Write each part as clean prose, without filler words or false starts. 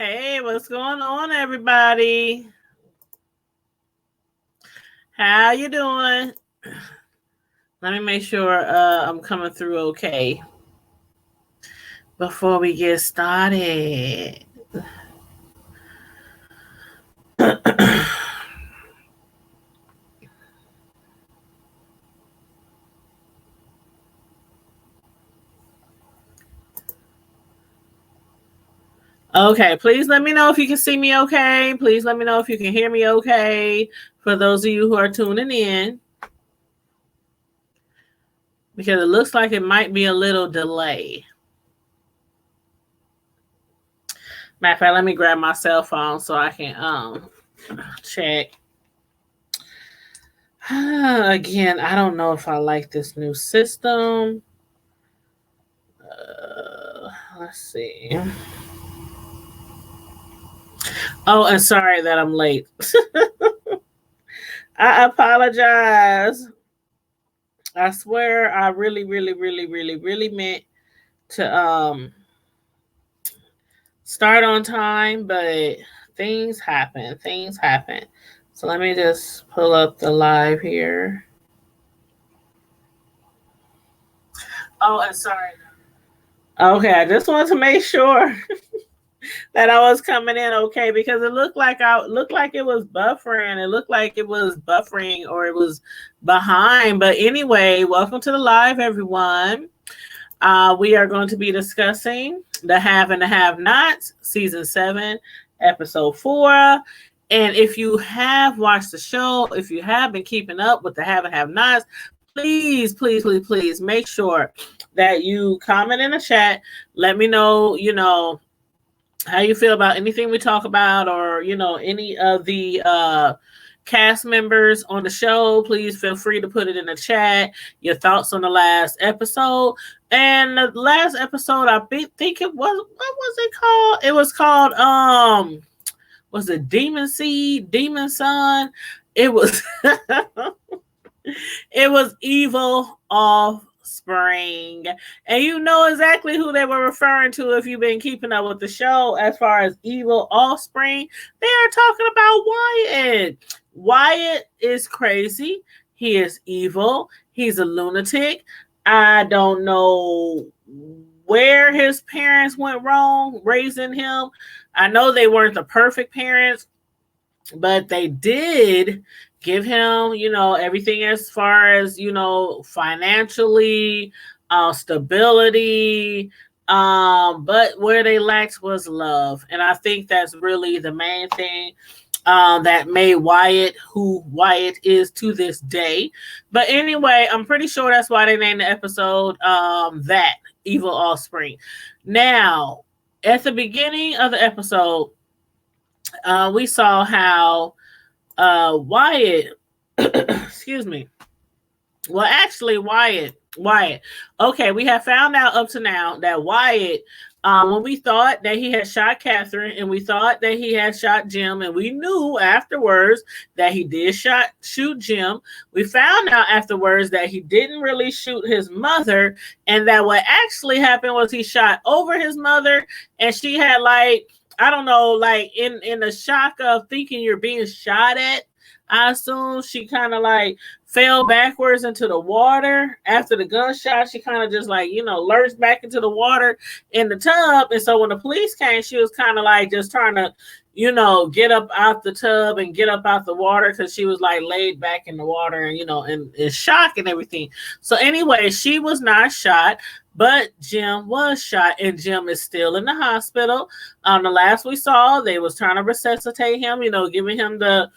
Hey, what's going on, everybody? How you doing? Let me make sure I'm coming through okay before we get started. Okay, please let me know if you can see me okay. Please let me know if you can hear me okay. For those of you who are tuning in, because it looks like it might be a little delay. Matter of fact, let me grab my cell phone so I can check. Again, I don't know if I like this new system. Let's see. Oh, and sorry that I'm late. I apologize. I swear I really meant to start on time, but things happen. Things happen. So let me just pull up the live here. Oh, and sorry. Okay, I just wanted to make sure that I was coming in okay because it looked like it was buffering. It looked like it was buffering or it was behind. But anyway, welcome to the live, everyone. We are going to be discussing The Have and the Have Nots, Season 7, Episode 4. And if you have watched the show, if you have been keeping up with the Have and Have Nots, please make sure that you comment in the chat. Let me know, how you feel about anything we talk about or, any of the cast members on the show. Please feel free to put it in the chat, your thoughts on the last episode. And the last episode, I think it was, what was it called? It was called, was it Demon Seed, Demon Son? It was, it was Evil Offspring. And you know exactly who they were referring to if you've been keeping up with the show. As far as Evil Offspring, they are talking about Wyatt. Wyatt is crazy. He is evil. He's a lunatic. I don't know where his parents went wrong raising him. I know they weren't the perfect parents, but they did give him, everything as far as, financially, stability. But where they lacked was love. And I think that's really the main thing that made Wyatt who Wyatt is to this day. But anyway, I'm pretty sure that's why they named the episode that Evil Offspring. Now, at the beginning of the episode, we saw how Wyatt, excuse me. Well, actually, Wyatt. Okay, we have found out up to now that Wyatt, when we thought that he had shot Catherine and we thought that he had shot Jim, and we knew afterwards that he did shoot Jim. We found out afterwards that he didn't really shoot his mother, and that what actually happened was he shot over his mother, and she had I don't know, in the shock of thinking you're being shot at, I assume she kind of fell backwards into the water after the gunshot. She kind of just lurched back into the water in the tub. And so when the police came, she was kind of just trying to, get up out the tub and get up out the water because she was laid back in the water and, in shock and everything. So anyway, she was not shot. But Jim was shot, and Jim is still in the hospital. The last we saw, they was trying to resuscitate him, giving him the,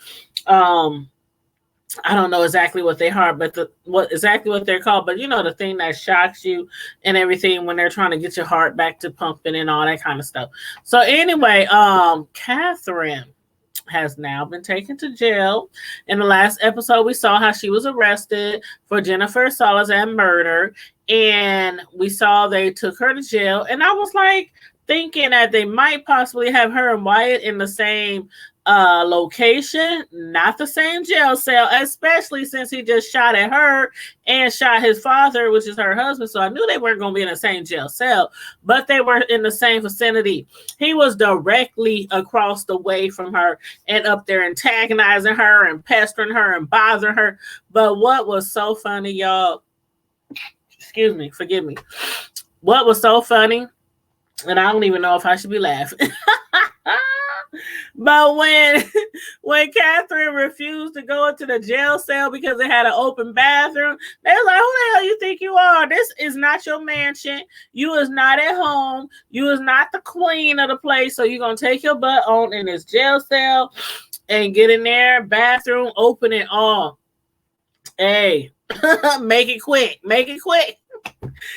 I don't know exactly what they are, but what they're called. But the thing that shocks you and everything when they're trying to get your heart back to pumping and all that kind of stuff. So anyway, Catherine has now been taken to jail. In the last episode, we saw how she was arrested for Jennifer Salazar murder. And we saw they took her to jail. And I was like, thinking that they might possibly have her and Wyatt in the same location, not the same jail cell, especially since he just shot at her and shot his father, which is her husband. So I knew they weren't going to be in the same jail cell, but they were in the same vicinity. He was directly across the way from her and up there antagonizing her and pestering her and bothering her. But what was so funny, y'all? Excuse me, forgive me. What was so funny, and I don't even know if I should be laughing. But when Catherine refused to go into the jail cell because it had an open bathroom, they was like, "Who the hell you think you are? This is not your mansion. You is not at home. You is not the queen of the place. So you're gonna take your butt on in this jail cell and get in there, bathroom, open it all. Hey, make it quick. Make it quick."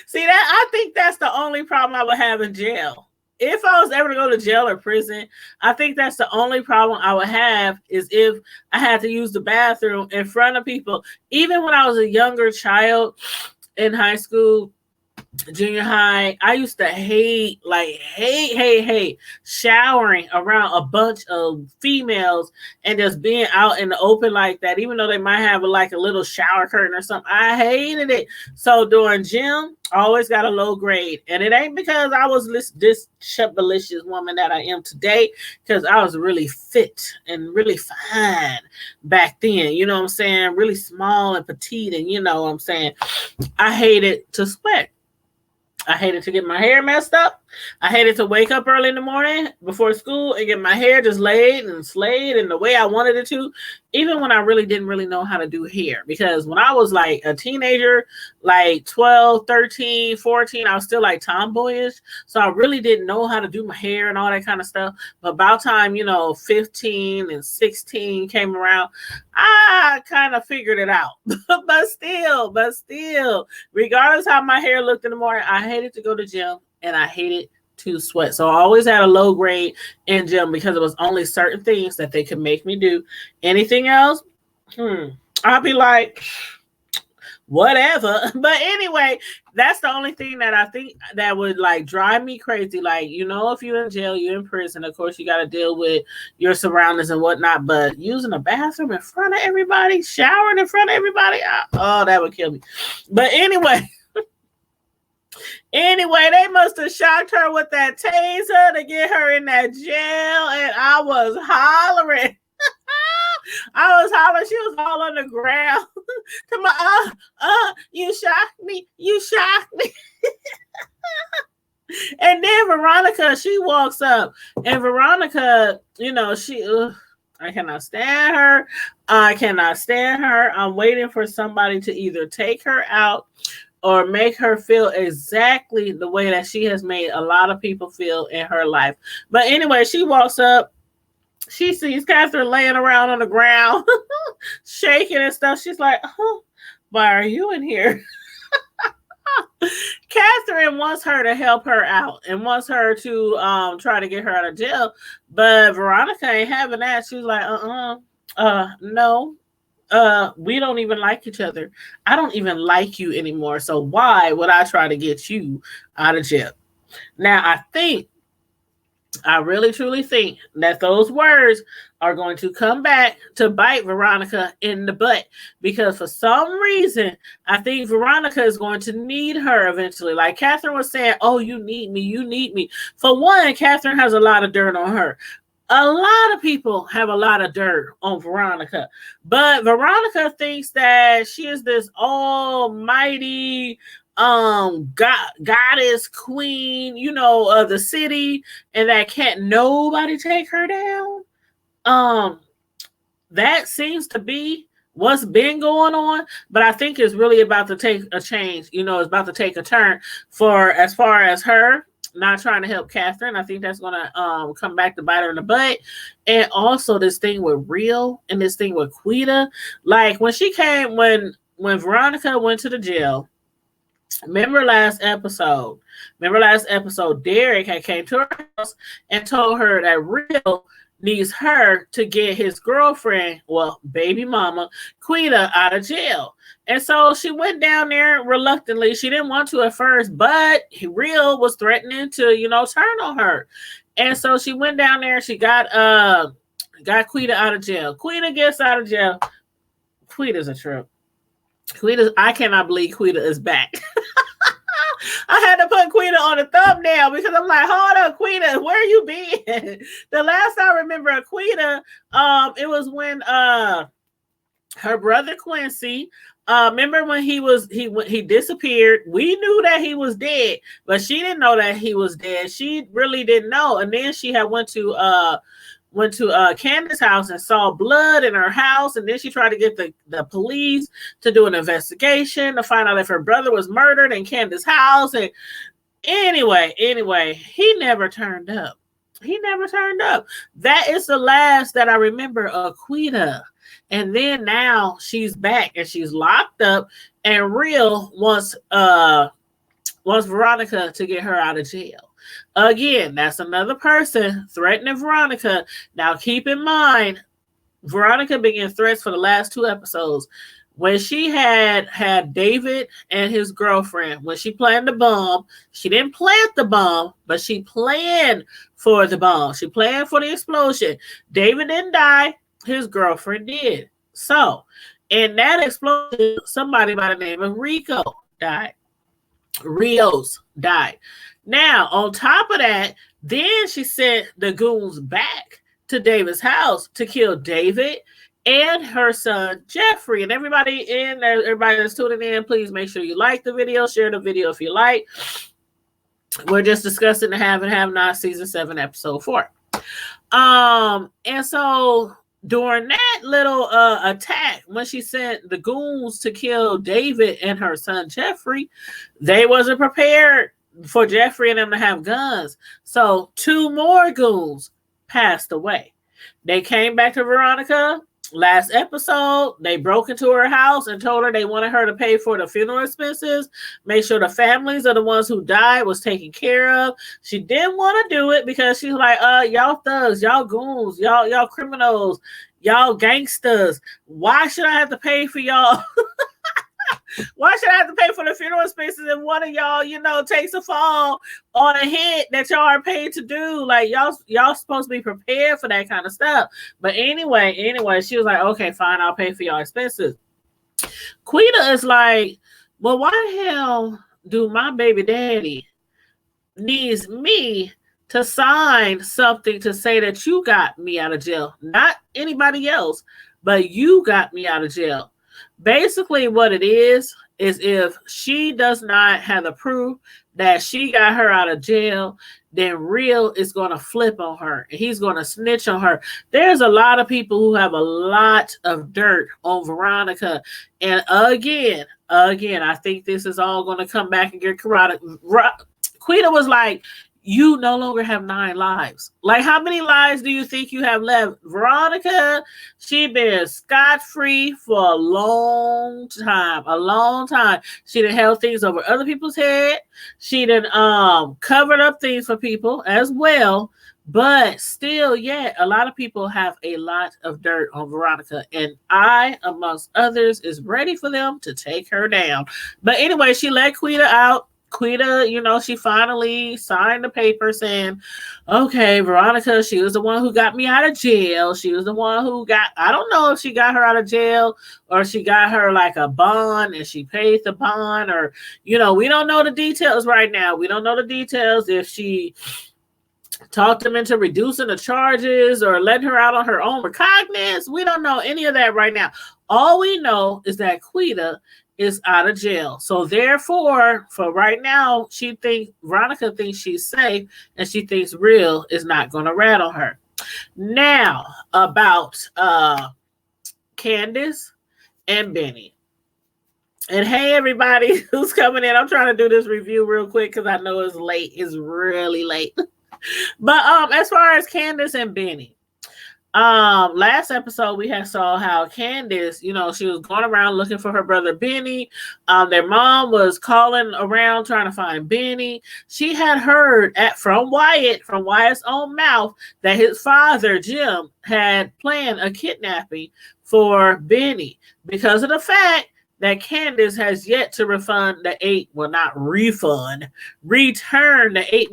See that? I think that's the only problem I would have in jail. If I was ever to go to jail or prison, I think that's the only problem I would have is if I had to use the bathroom in front of people. Even when I was a younger child in high school, junior high, I used to hate showering around a bunch of females and just being out in the open like that, even though they might have like a little shower curtain or something. I hated it. So during gym, I always got a low grade, and it ain't because I was this delicious woman that I am today, because I was really fit and really fine back then, you know what I'm saying, really small and petite, and you know what I'm saying. I hated to sweat. I hated to get my hair messed up. I hated to wake up early in the morning before school and get my hair just laid and slayed in the way I wanted it to, even when I really didn't really know how to do hair. Because when I was like a teenager, like 12, 13, 14, I was still like tomboyish. So I really didn't know how to do my hair and all that kind of stuff. But about time, 15 and 16 came around, I kind of figured it out. but still, regardless how my hair looked in the morning, I hated to go to gym and I hated to sweat. So I always had a low grade in gym because it was only certain things that they could make me do. Anything else, I'll be like, whatever. But anyway, that's the only thing that I think that would like drive me crazy. Like, if you're in jail, you're in prison, of course you got to deal with your surroundings and whatnot, but using a bathroom in front of everybody, showering in front of everybody, that would kill me. But anyway, they must have shocked her with that taser to get her in that jail, and I was hollering. I was hollering. She was all on the ground. To my, you shocked me. You shocked me. And then Veronica, she walks up, and Veronica, I cannot stand her. I'm waiting for somebody to either take her out or make her feel exactly the way that she has made a lot of people feel in her life. But anyway, she walks up. She sees Catherine laying around on the ground, shaking and stuff. She's like, why are you in here? Catherine wants her to help her out and wants her to try to get her out of jail. But Veronica ain't having that. She's like, no. We don't even like each other. I don't even like you anymore. So why would I try to get you out of jail? Now, I really truly think that those words are going to come back to bite Veronica in the butt, because for some reason, I think Veronica is going to need her eventually. Like Catherine was saying, oh, you need me. For one, Catherine has a lot of dirt on her. A lot of people have a lot of dirt on Veronica, but Veronica thinks that she is this almighty goddess queen, of the city, and that can't nobody take her down. That seems to be what's been going on, but I think it's really about to take a change. It's about to take a turn for as far as her not trying to help Catherine. I think that's gonna come back to bite her in the butt. And also this thing with Real and this thing with Quita. Like when Veronica went to the jail. Remember last episode, Derek had came to her house and told her that Real needs her to get his girlfriend, well, baby mama, Quita, out of jail. And so she went down there reluctantly. She didn't want to at first, but Real was threatening to, turn on her. And so she went down there. She got Quita out of jail. Quita gets out of jail. Quita's a trip. I cannot believe Quita is back. I had to put Quita on the thumbnail because I'm like, hold up, Quita, where you been? The last I remember Quita, it was when her brother Quincy, remember when he disappeared? We knew that he was dead, but she didn't know that he was dead. She really didn't know. And then she had went to Candace's house and saw blood in her house, and then she tried to get the police to do an investigation to find out if her brother was murdered in Candace's house. And anyway, he never turned up. That is the last that I remember of Quita. And then now she's back and she's locked up, and Real wants Veronica to get her out of jail. Again, that's another person threatening Veronica. Now, keep in mind, Veronica began threats for the last 2 episodes. When she had David and his girlfriend, when she planned the bomb, she didn't plant the bomb, but she planned for the bomb. She planned for the explosion. David didn't die. His girlfriend did. So, in that explosion, somebody by the name of Rios died. Now, on top of that, then she sent the goons back to David's house to kill David and her son, Jeffrey. And everybody that's tuning in, please make sure you like the video, share the video if you like. We're just discussing the Have and Have Not Season 7, Episode 4. And so during that little attack, when she sent the goons to kill David and her son, Jeffrey, they wasn't prepared for Jeffrey and them to have guns. So 2 more goons passed away. They came back to Veronica last episode. They broke into her house and told her they wanted her to pay for the funeral expenses, make sure the families of the ones who died was taken care of. She didn't want to do it because she's like, y'all thugs, y'all goons, y'all criminals, y'all gangsters. Why should I have to pay for y'all? Why should I have to pay for the funeral expenses if one of y'all, takes a fall on a hit that y'all are paid to do? Like, y'all supposed to be prepared for that kind of stuff. But anyway, she was like, okay, fine, I'll pay for y'all expenses. Quita is like, well, why the hell do my baby daddy needs me to sign something to say that you got me out of jail? Not anybody else, but you got me out of jail. Basically, what it is if she does not have the proof that she got her out of jail, then Real is going to flip on her. He's going to snitch on her. There's a lot of people who have a lot of dirt on Veronica. And again, I think this is all going to come back and get corroded. Quita was like, you no longer have 9 lives. Like, how many lives do you think you have left? Veronica, she been scot-free for a long time. She done held things over other people's head. She done covered up things for people as well. But still, yet, a lot of people have a lot of dirt on Veronica. And I, amongst others, is ready for them to take her down. But anyway, she let Quita out. Quita, she finally signed the paper saying, okay, Veronica, she was the one who got me out of jail. She was the one who I don't know if she got her out of jail or she got her like a bond and she paid the bond, or, we don't know the details right now. We don't know the details if she talked them into reducing the charges or letting her out on her own recognizance. We don't know any of that right now. All we know is that Quita is out of jail. So therefore, for right now, Veronica thinks she's safe, and she thinks Real is not going to rat on her. Now, about Candace and Benny. And hey, everybody who's coming in, I'm trying to do this review real quick because I know it's late. It's really late. But as far as Candace and Benny, Last episode we had saw how Candace, she was going around looking for her brother Benny. Their mom was calling around trying to find Benny. She had heard from Wyatt's own mouth, that his father Jim had planned a kidnapping for Benny because of the fact that Candace has yet to return the $8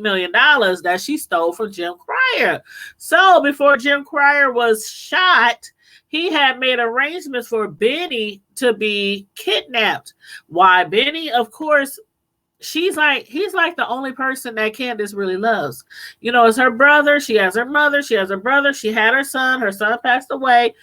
million that she stole from Jim Cryer. So before Jim Cryer was shot, he had made arrangements for Benny to be kidnapped. Why Benny, of course, he's like the only person that Candace really loves. It's her brother. She has her mother. She has her brother. She had her son. Her son passed away.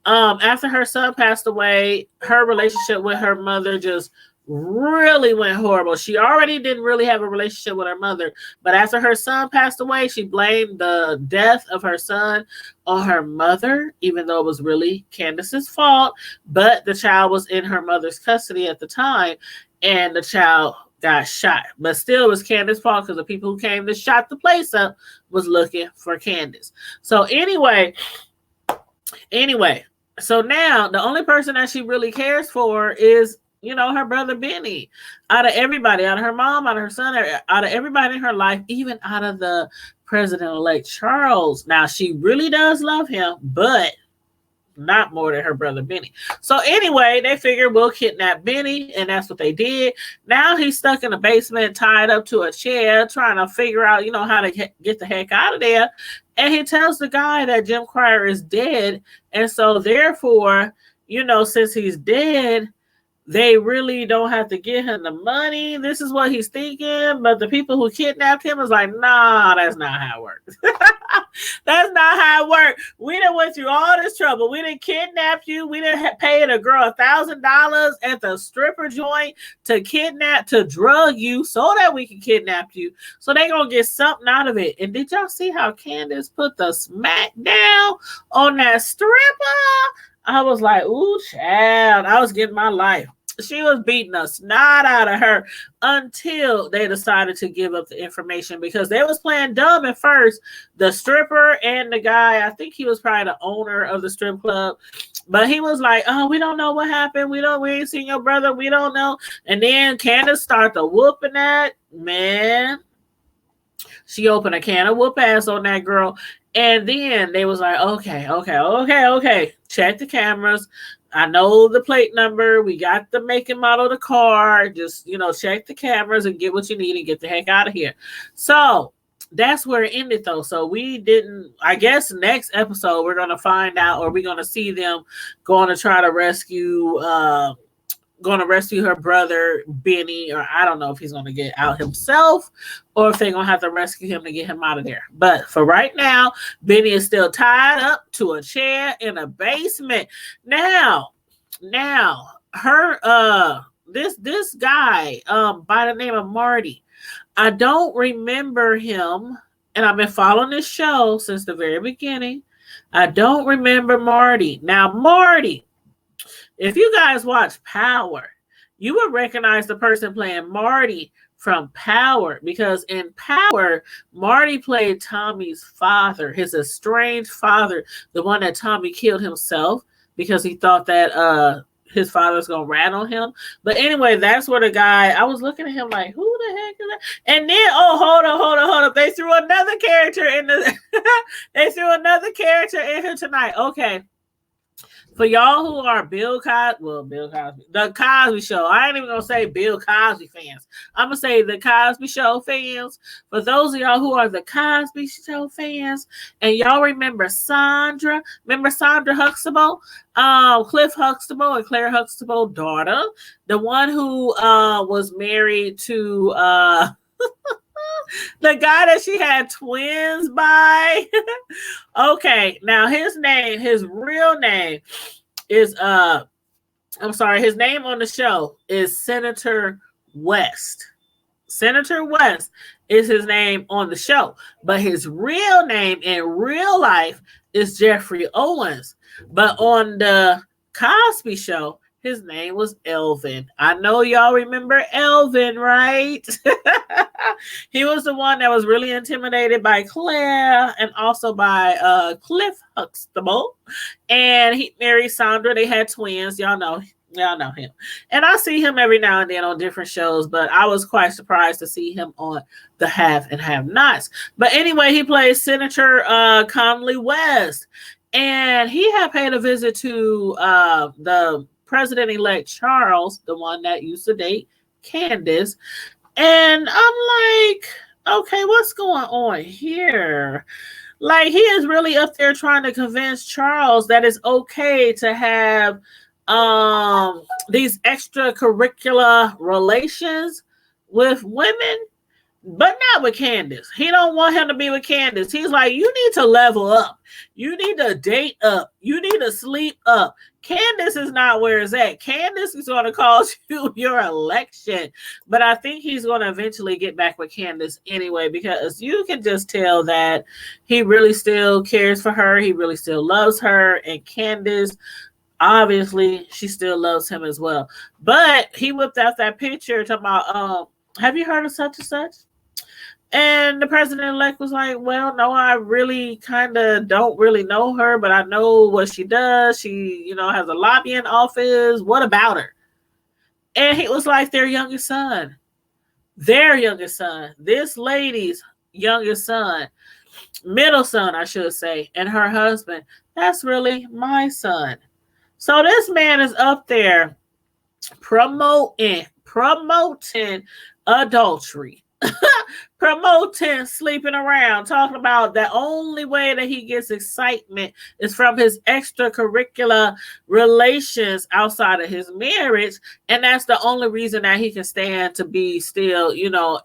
After her son passed away, her relationship with her mother just really went horrible. She already didn't really have a relationship with her mother, but after her son passed away, she blamed the death of her son on her mother, even though it was really Candace's fault. But the child was in her mother's custody at the time, and the child got shot. But still, it was Candace's fault because the people who came to shot the place up was looking for Candace. So anyway, so now the only person that she really cares for is, her brother Benny. Out of everybody, out of her mom, out of her son, out of everybody in her life, even out of the president-elect Charles. Now, she really does love him, but not more than her brother Benny. So anyway, they figured we'll kidnap Benny, and that's what they did. Now he's stuck in the basement, tied up to a chair, trying to figure out, how to get the heck out of there. And he tells the guy that Jim Cryer is dead. And so therefore, since he's dead, they really don't have to give him the money. This is what he's thinking. But the people who kidnapped him is like, nah, that's not how it works. That's not how it works. We done went through all this trouble. We done kidnapped you. We done paid a girl $1,000 at the stripper joint to drug you so that we can kidnap you. So they gonna get something out of it. And did y'all see how Candace put the smack down on that stripper? I was like, ooh, child, I was getting my life. She was beating the snot out of her until they decided to give up the information because they was playing dumb at first. The stripper and the guy, I think he was probably the owner of the strip club, but he was like, oh, we don't know what happened. We ain't seen your brother. We don't know. And then Candace started whooping that, man. She opened a can of whoop ass on that girl. And then they was like, okay. Check the cameras. I know the plate number. We got the make and model of the car. Just, check the cameras and get what you need and get the heck out of here. So that's where it ended, though. So we didn't, I guess next episode, we're going to find out, or we're going to see them going to try to rescue her brother Benny, or I don't know if he's going to get out himself or if they're going to have to rescue him to get him out of there. But for right now, Benny is still tied up to a chair in a basement. Now her this guy by the name of Marty, I don't remember him, and I've been following this show since the very beginning. I don't remember Marty. Now Marty, if you guys watch Power, you would recognize the person playing Marty from Power, because in Power, Marty played Tommy's father, his estranged father, the one that Tommy killed himself because he thought that his father's gonna rat on him. But anyway, that's where the guy, I was looking at him like, who the heck is that? And then, hold up. They threw another character in here tonight. Okay. For y'all who are Bill Cosby, the Cosby Show. I ain't even going to say Bill Cosby fans. I'm going to say the Cosby Show fans. For those of y'all who are the Cosby Show fans, and y'all remember Sandra Huxtable? Cliff Huxtable and Claire Huxtable's daughter. The one who was married to the guy that she had twins by. Okay, now his real name is his name on the show is Senator West. Senator West is his name on the show, but his real name in real life is Jeffrey Owens. But on the Cosby Show, His name was Elvin. I know y'all remember Elvin, right? He was the one that was really intimidated by Claire and also by Cliff Huxtable. And he married Sandra. They had twins. Y'all know him. And I see him every now and then on different shows, but I was quite surprised to see him on the Have and Have Nots. But anyway, he plays Senator Conley West. And he had paid a visit to the president-elect Charles, the one that used to date Candace. And I'm like, okay, what's going on here? Like, he is really up there trying to convince Charles that it's okay to have these extracurricular relations with women, but not with Candace. He don't want him to be with Candace. He's like, you need to level up. You need to date up. You need to sleep up. Candace is not where it's at. Candace is going to cost you your election. But I think he's going to eventually get back with Candace anyway, because you can just tell that he really still cares for her. He really still loves her. And Candace, obviously, she still loves him as well. But he whipped out that picture talking about, have you heard of such and such? And the president-elect was like, well, no, I really kind of don't really know her, but I know what she does. She, has a lobbying office. What about her? And he was like, their youngest son. Their youngest son. This lady's youngest son. Middle son, I should say. And her husband. That's really my son. So this man is up there promoting adultery. Promoting sleeping around, talking about the only way that he gets excitement is from his extracurricular relations outside of his marriage, and that's the only reason that he can stand to be still,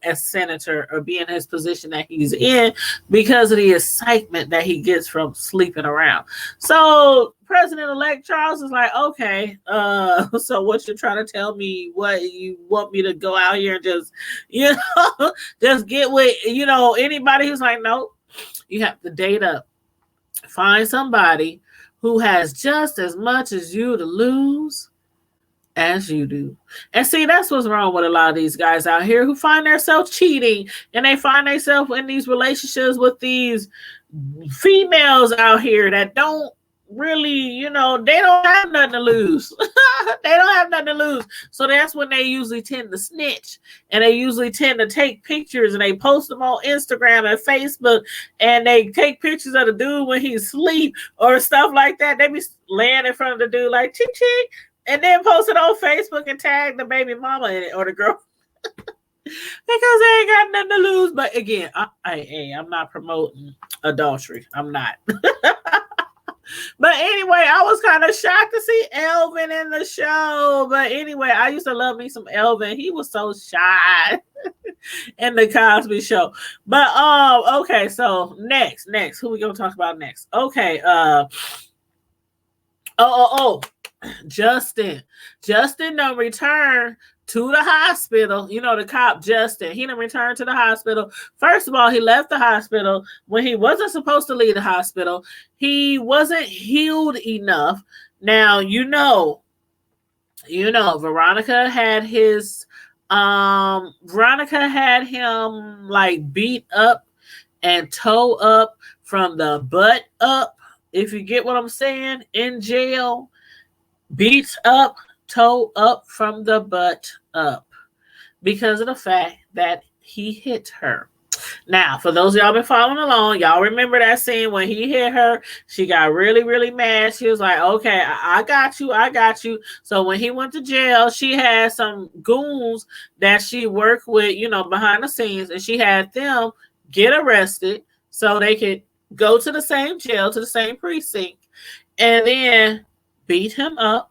a senator or be in his position that he's in, because of the excitement that he gets from sleeping around. So President-elect Charles is like, okay, so what you're trying to tell me, what you want me to go out here and just, just get with, anybody who's like, no, you have to date up. Find somebody who has just as much as you to lose as you do. And see, that's what's wrong with a lot of these guys out here who find themselves cheating, and they find themselves in these relationships with these females out here that don't really, they don't have nothing to lose. They don't have nothing to lose. So that's when they usually tend to snitch, and they usually tend to take pictures and they post them on Instagram and Facebook, and they take pictures of the dude when he's asleep or stuff like that. They be laying in front of the dude like chick chick, and then post it on Facebook and tag the baby mama in it or the girl. Because they ain't got nothing to lose. But again, I'm not promoting adultery. I'm not. But anyway, I was kind of shocked to see Elvin in the show. But anyway, I used to love me some Elvin. He was so shy in the Cosby Show. But okay, so next, who we gonna talk about next? Okay, Justin done returned to the hospital. The cop Justin, he done returned to the hospital. First of all, he left the hospital when he wasn't supposed to leave the hospital. He wasn't healed enough. Now, Veronica had him like beat up and toe up from the butt up. If you get what I'm saying, in jail, beats up, toe up from the butt up, because of the fact that he hit her. Now, for those of y'all been following along, y'all remember that scene when he hit her. She got really, really mad. She was like, okay, I got you. So when he went to jail, she had some goons that she worked with, behind the scenes, and she had them get arrested so they could go to the same jail, to the same precinct, and then beat him up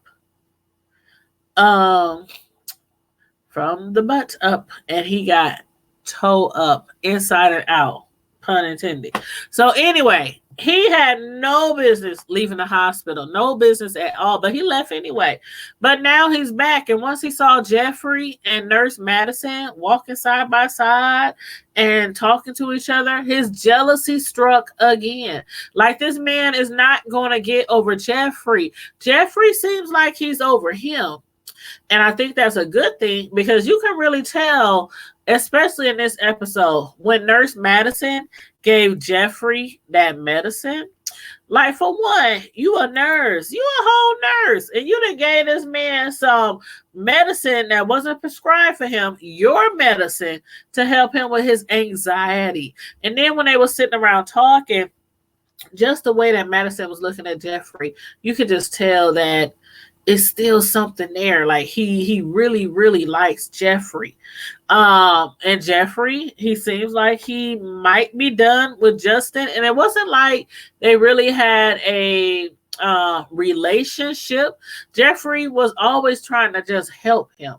from the butt up, and he got toe up inside and out, pun intended. So anyway, He had no business leaving the hospital, no business at all, but he left anyway. But now he's back. And once he saw Jeffrey and Nurse Madison walking side by side and talking to each other, his jealousy struck again. Like, this man is not going to get over Jeffrey. Jeffrey seems like he's over him. And I think that's a good thing because you can really tell, especially in this episode, when Nurse Madison gave Jeffrey that medicine. Like, for one, you a nurse, you a whole nurse, and you done gave this man some medicine that wasn't prescribed for him, your medicine, to help him with his anxiety. And then when they were sitting around talking, just the way that Madison was looking at Jeffrey, you could just tell that it's still something there. Like, he really likes Jeffrey. And Jeffrey, he seems like he might be done with Justin. And it wasn't like they really had a relationship. Jeffrey was always trying to just help him.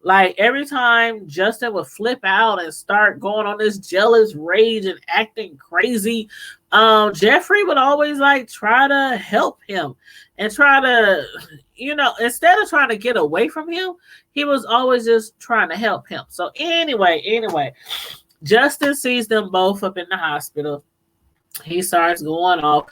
Like, every time Justin would flip out and start going on this jealous rage and acting crazy, Jeffrey would always like try to help him and try to, instead of trying to get away from him, he was always just trying to help him. So anyway, Justin sees them both up in the hospital. He starts going off.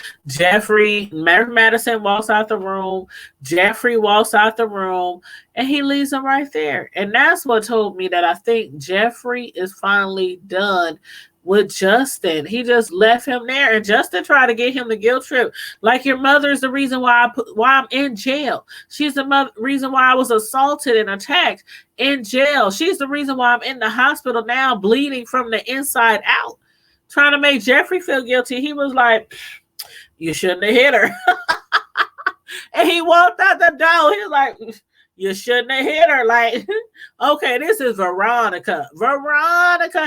Madison walks out the room. Jeffrey walks out the room, and he leaves them right there. And that's what told me that I think Jeffrey is finally done with Justin. He just left him there, and Justin tried to get him the guilt trip. Like, your mother is the reason why I'm in jail. She's the reason why I was assaulted and attacked in jail. She's the reason why I'm in the hospital now, bleeding from the inside out. Trying to make Jeffrey feel guilty. He was like, you shouldn't have hit her. And he walked out the door. He was like, you shouldn't have hit her. Like, okay, this is Veronica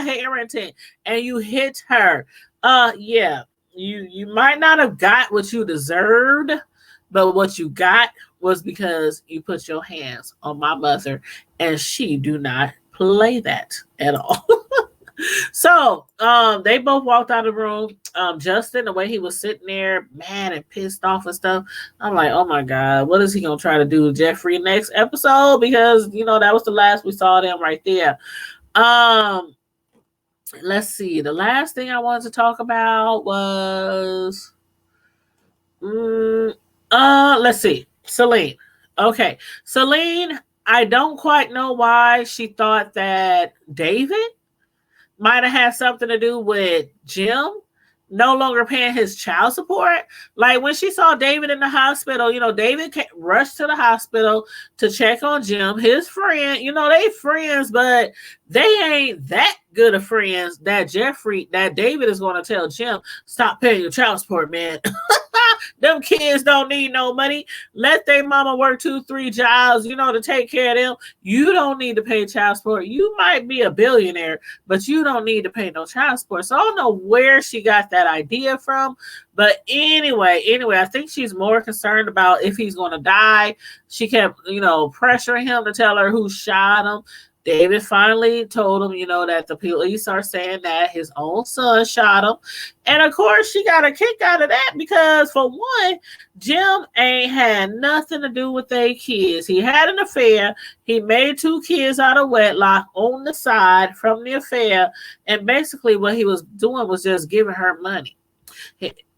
Harrington, and you hit her. Yeah, you might not have got what you deserved, but what you got was because you put your hands on my mother, and she do not play that at all. So they both walked out of the room. Justin, the way he was sitting there mad and pissed off and stuff, I'm like, oh my God, what is he gonna try to do with Jeffrey next episode? Because that was the last we saw them right there. Let's see. The last thing I wanted to talk about was let's see. Celine. Okay. Celine, I don't quite know why she thought that David might have had something to do with Jim no longer paying his child support. Like, when she saw David in the hospital, David rushed to the hospital to check on Jim, his friend. They friends, but they ain't that good of friends that David is going to tell Jim, stop paying your child support, man. Them kids don't need no money. Let their mama work 2-3 jobs, to take care of them. You don't need to pay child support. You might be a billionaire, but you don't need to pay no child support. So I don't know where she got that idea from. But anyway, I think she's more concerned about if he's going to die. She kept, pressuring him to tell her who shot him. David finally told him, that the police are saying that his own son shot him. And of course, she got a kick out of that because, for one, Jim ain't had nothing to do with their kids. He had an affair. He made 2 kids out of wedlock on the side from the affair. And basically what he was doing was just giving her money.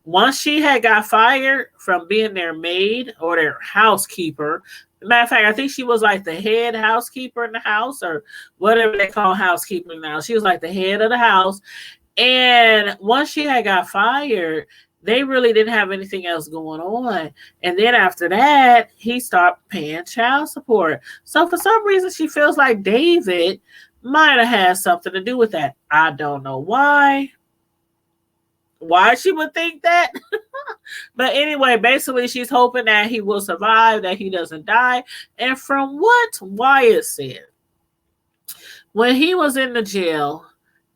Once she had got fired from being their maid or their housekeeper, matter of fact, I think she was like the head housekeeper in the house, or whatever they call housekeeping now. She was like the head of the house. And once she had got fired, they really didn't have anything else going on. And then after that, he stopped paying child support. So for some reason, she feels like David might have had something to do with that. I don't know why she would think that. But anyway, basically, she's hoping that he will survive, that he doesn't die. And from what Wyatt said, when he was in the jail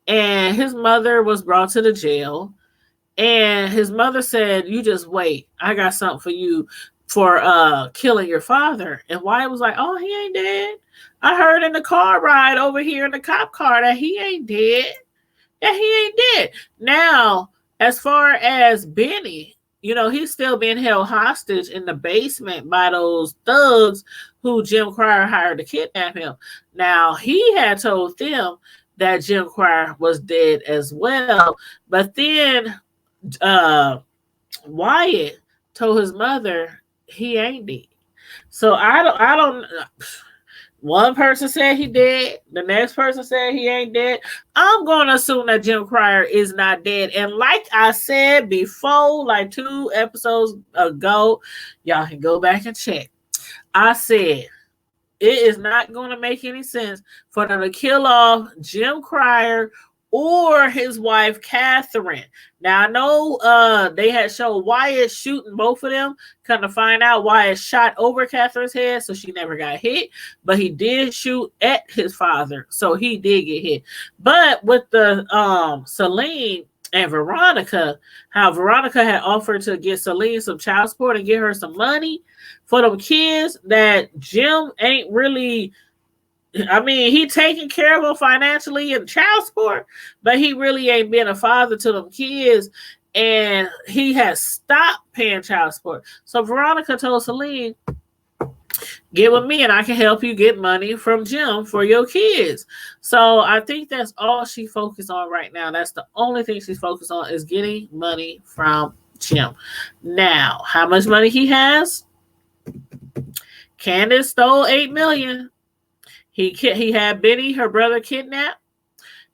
and his mother was brought to the jail, and his mother said, you just wait, I got something for you for killing your father. And Wyatt was like, oh, he ain't dead. I heard in the car ride over here in the cop car that he ain't dead. That he ain't dead. Now, As far as Benny, he's still being held hostage in the basement by those thugs who Jim Cryer hired to kidnap him. Now, he had told them that Jim Cryer was dead as well, but then uh, Wyatt told his mother he ain't dead. So I don't. One person said he dead. The next person said he ain't dead. I'm going to assume that Jim Cryer is not dead. And like I said before, like 2 episodes ago, y'all can go back and check. I said it is not going to make any sense for them to kill off Jim Cryer or his wife Catherine. Now I know they had showed Wyatt shooting both of them. Come to find out, Wyatt shot over Catherine's head, so she never got hit. But he did shoot at his father, so he did get hit. But with the Celine and Veronica, how Veronica had offered to get Celine some child support and get her some money for them kids that Jim ain't really. I mean, he taking care of them financially and child support, but he really ain't been a father to them kids, and he has stopped paying child support. So Veronica told Celine, get with me and I can help you get money from Jim for your kids. So I think that's all she focused on right now. That's the only thing she's focused on is getting money from Jim. Now, how much money he has? Candace stole $8 million. He had Benny, her brother, kidnapped,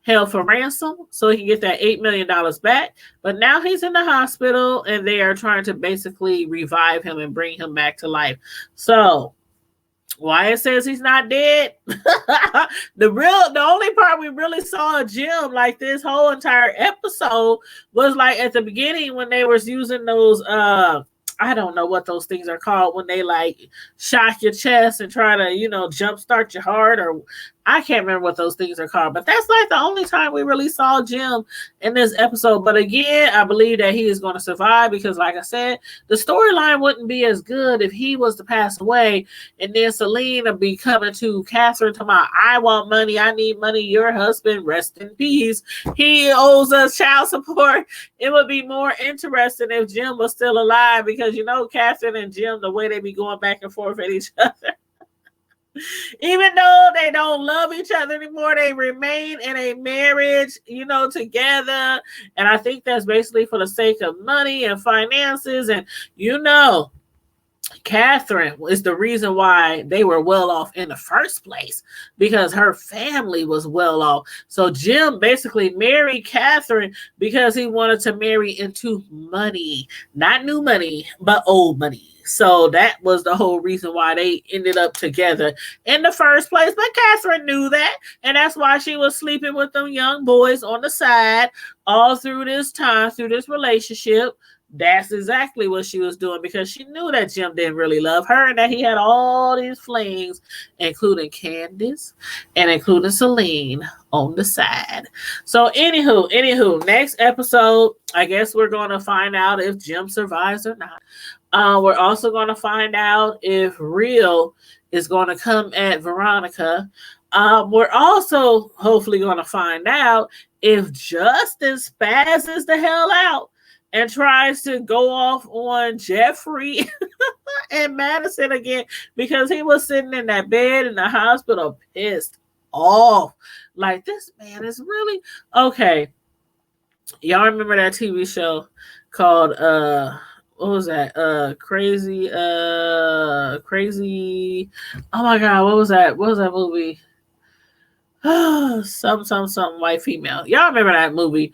held for ransom, so he can get that $8 million back. But now he's in the hospital, and they are trying to basically revive him and bring him back to life. So Wyatt says he's not dead. The only part we really saw Jim like this whole entire episode was like at the beginning when they was using those I don't know what those things are called when they like shock your chest and try to, jumpstart your heart, or I can't remember what those things are called, but that's like the only time we really saw Jim in this episode. But again, I believe that he is going to survive because like I said, the storyline wouldn't be as good if he was to pass away and then Celine would be coming to Catherine to I want money, I need money, your husband, rest in peace. He owes us child support. It would be more interesting if Jim was still alive because Catherine and Jim, the way they be going back and forth at each other. Even though they don't love each other anymore, they remain in a marriage, together. And I think that's basically for the sake of money and finances. And, Catherine is the reason why they were well off in the first place because her family was well off. So Jim basically married Catherine because he wanted to marry into money, not new money, but old money. So that was the whole reason why they ended up together in the first place. But Catherine knew that, and that's why she was sleeping with them young boys on the side all through this time, through this relationship. That's exactly what she was doing because she knew that Jim didn't really love her and that he had all these flings, including Candace and including Celine on the side. So anywho, next episode, I guess we're going to find out if Jim survives or not. We're also going to find out if Real is going to come at Veronica. We're also hopefully going to find out if Justin spazzes the hell out and tries to go off on Jeffrey and Madison again because he was sitting in that bed in the hospital pissed off. Like, this man is really... Okay. Y'all remember that TV show called... what was that? Crazy... Oh my God, what was that? What was that movie? Some white female. Y'all remember that movie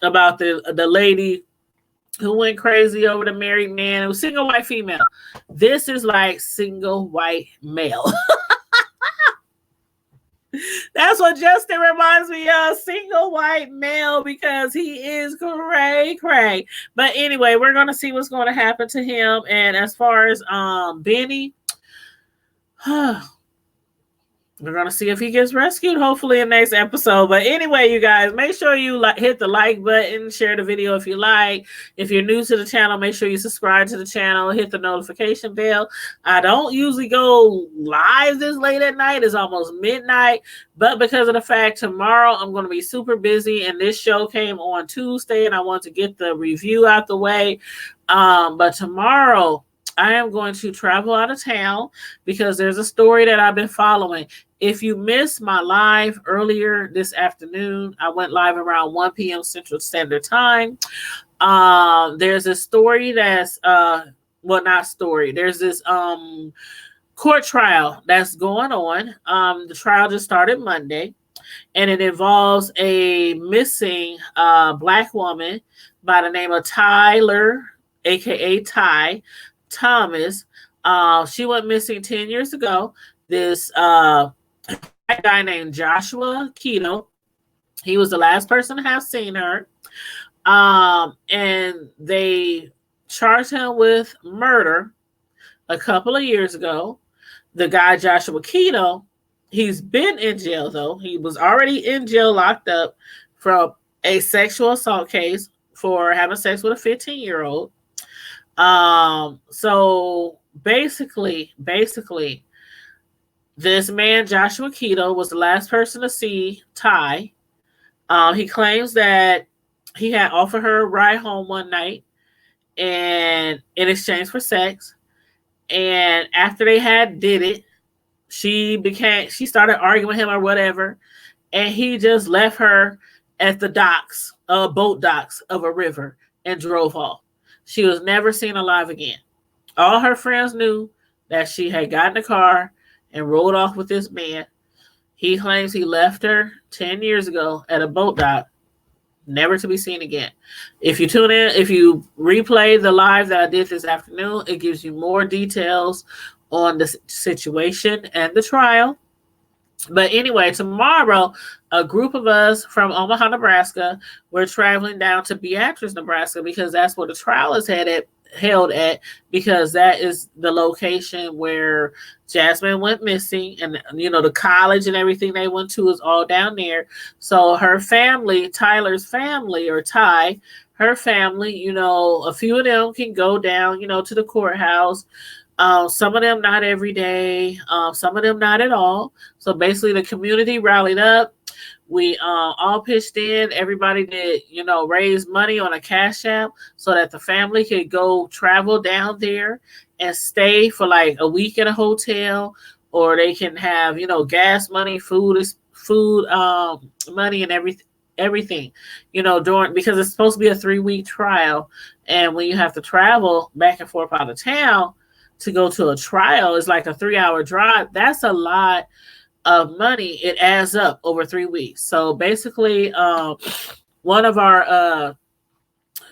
about the lady who went crazy over the married man? It was single white female. This is like single white male. That's what Justin reminds me of, single white male, because he is cray. But anyway, we're going to see what's going to happen to him. And as far as Benny, We're gonna see if he gets rescued, hopefully in next episode. But anyway, you guys, make sure you hit the like button, share the video if you like. If you're new to the channel, make sure you subscribe to the channel, hit the notification bell. I don't usually go live this late at night. It's almost midnight, but because of the fact tomorrow I'm going to be super busy, and this show came on Tuesday, and I want to get the review out the way. But tomorrow I am going to travel out of town because there's a story that I've been following. If you missed my live earlier this afternoon, I went live around 1 p.m. Central Standard Time. There's a story that's not story. There's this court trial that's going on. The trial just started Monday, and it involves a missing Black woman by the name of Tyler, aka Ty Thomas. She went missing 10 years ago. This guy named Joshua Keto, he was the last person to have seen her. And they charged him with murder a couple of years ago. The guy, Joshua Keto, he's been in jail, though. He was already in jail, locked up from a sexual assault case for having sex with a 15-year-old. So basically, this man, Joshua Keto, was the last person to see Ty. He claims that he had offered her a ride home one night and in exchange for sex. And after they did it, she started arguing with him or whatever. And he just left her at the docks, boat docks of a river, and drove off. She was never seen alive again. All her friends knew that she had gotten a car and rode off with this man. He claims he left her 10 years ago at a boat dock, never to be seen again. If you tune in, if you replay the live that I did this afternoon, it gives you more details on the situation and the trial. But anyway, tomorrow, a group of us from Omaha, Nebraska, we're traveling down to Beatrice, Nebraska, because that's where the trial is held at, because that is the location where Jasmine went missing, and the college and everything they went to is all down there. So her family, Tyler's family, or Ty, her family, a few of them can go down, to the courthouse. Some of them not every day, some of them not at all. So basically the community rallied up. We all pitched in. Everybody did, raise money on a Cash App so that the family could go travel down there and stay for like a week in a hotel, or they can have, gas money, food money, and everything, because it's supposed to be a 3-week trial. And when you have to travel back and forth out of town to go to a trial, it's like a 3-hour drive. That's a lot of money. It adds up over 3 weeks. So basically, one of our I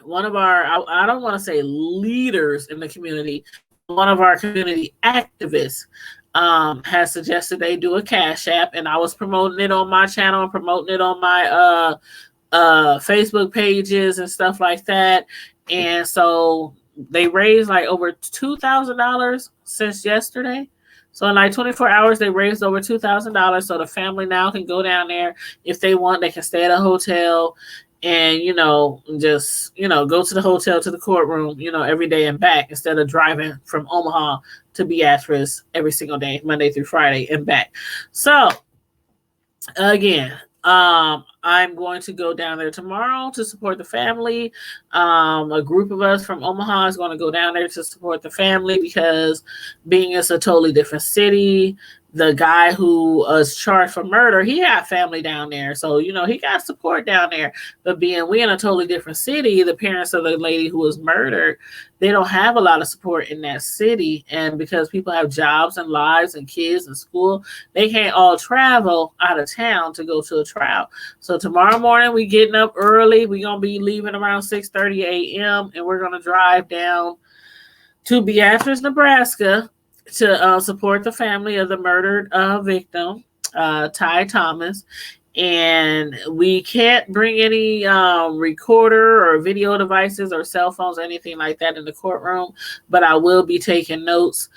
don't want to say leaders in the community, one of our community activists has suggested they do a Cash App, and I was promoting it on my channel and promoting it on my Facebook pages and stuff like that. And so they raised like over $2,000 since yesterday. So in like 24 hours, they raised over $2,000. So the family now can go down there if they want. They can stay at a hotel and, just, go to the hotel, to the courtroom, every day and back, instead of driving from Omaha to Beatrice every single day, Monday through Friday and back. So again, I'm going to go down there tomorrow to support the family. A group of us from Omaha is going to go down there to support the family, because being it's a totally different city, the guy who was charged for murder, he had family down there. So, he got support down there. But being we in a totally different city, the parents of the lady who was murdered, they don't have a lot of support in that city. And because people have jobs and lives and kids and school, they can't all travel out of town to go to a trial. So tomorrow morning, we getting up early. We're going to be leaving around 6:30 a.m. and we're going to drive down to Beatrice, Nebraska, to support the family of the murdered victim, Ty Thomas. And we can't bring any recorder or video devices or cell phones or anything like that in the courtroom, but I will be taking notes.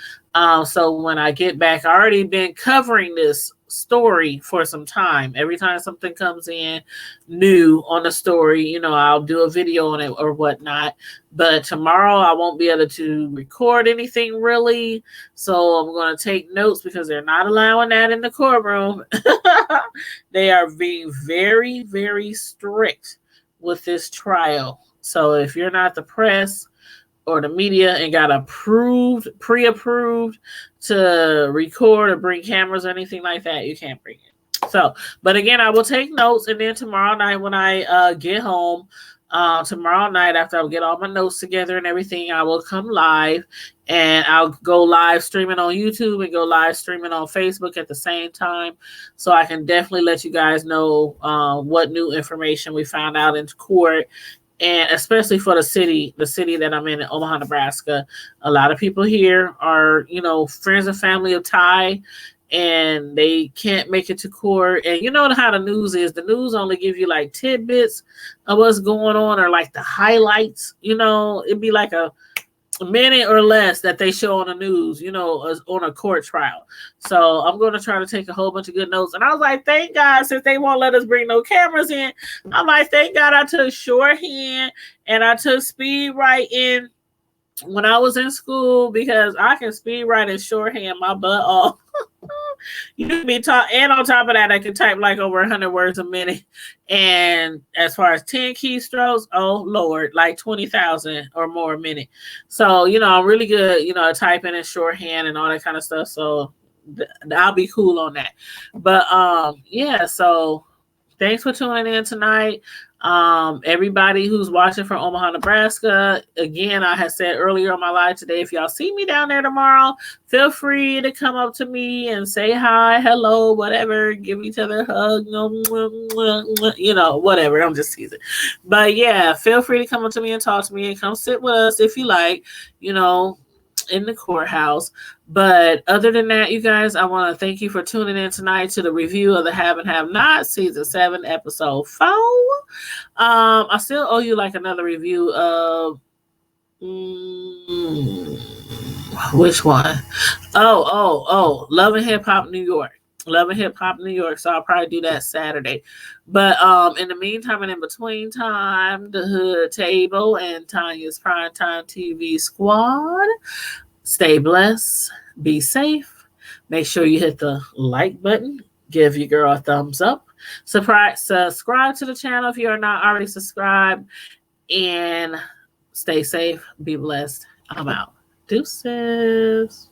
So when I get back, I already been covering this story for some time. Every time something comes in new on the story, you know, I'll do a video on it or whatnot. But tomorrow I won't be able to record anything really. So I'm going to take notes because they're not allowing that in the courtroom. They are being very, very strict with this trial. So if you're not the press or the media and got approved, pre-approved to record or bring cameras or anything like that, you can't bring it. So, but again, I will take notes, and then tomorrow night when I get home, tomorrow night after I get all my notes together and everything, I will come live, and I'll go live streaming on YouTube and go live streaming on Facebook at the same time, so I can definitely let you guys know what new information we found out in court. And especially for the city that I'm in Omaha, Nebraska, a lot of people here are, you know, friends and family of Ty, and they can't make it to court. And you know how the news is. The news only give you like tidbits of what's going on, or like the highlights. You know, it'd be like a minute or less that they show on the news, you know, on a court trial. So I'm going to try to take a whole bunch of good notes. And I was like, thank God, since they won't let us bring no cameras in, I'm like, thank God I took shorthand and I took speed writing when I was in school, because I can speed write and shorthand my butt off. You can be taught, and on top of that, I can type like over 100 words a minute. And as far as 10 keystrokes, oh Lord, like 20,000 or more a minute. So, you know, I'm really good, you know, typing in shorthand and all that kind of stuff. So I'll be cool on that. But yeah, so thanks for tuning in tonight. Everybody who's watching from Omaha, Nebraska, again, I had said earlier on my live today, if y'all see me down there tomorrow, feel free to come up to me and say hi, hello, whatever, give each other a hug, you know, whatever. I'm just teasing. But yeah, feel free to come up to me and talk to me and come sit with us if you like, you know, in the courthouse. But other than that, you guys, I want to thank you for tuning in tonight to the review of the Have and Have Not season 7 episode 4. I still owe you like another review of which one? Oh, Love and Hip Hop New York. Love and Hip Hop New York. So I'll probably do that Saturday. But in the meantime and in between time, the Hood Table and Tanya's Primetime TV Squad, stay blessed, be safe. Make sure you hit the like button. Give your girl a thumbs up. Subscribe to the channel if you are not already subscribed. And stay safe. Be blessed. I'm out. Deuces.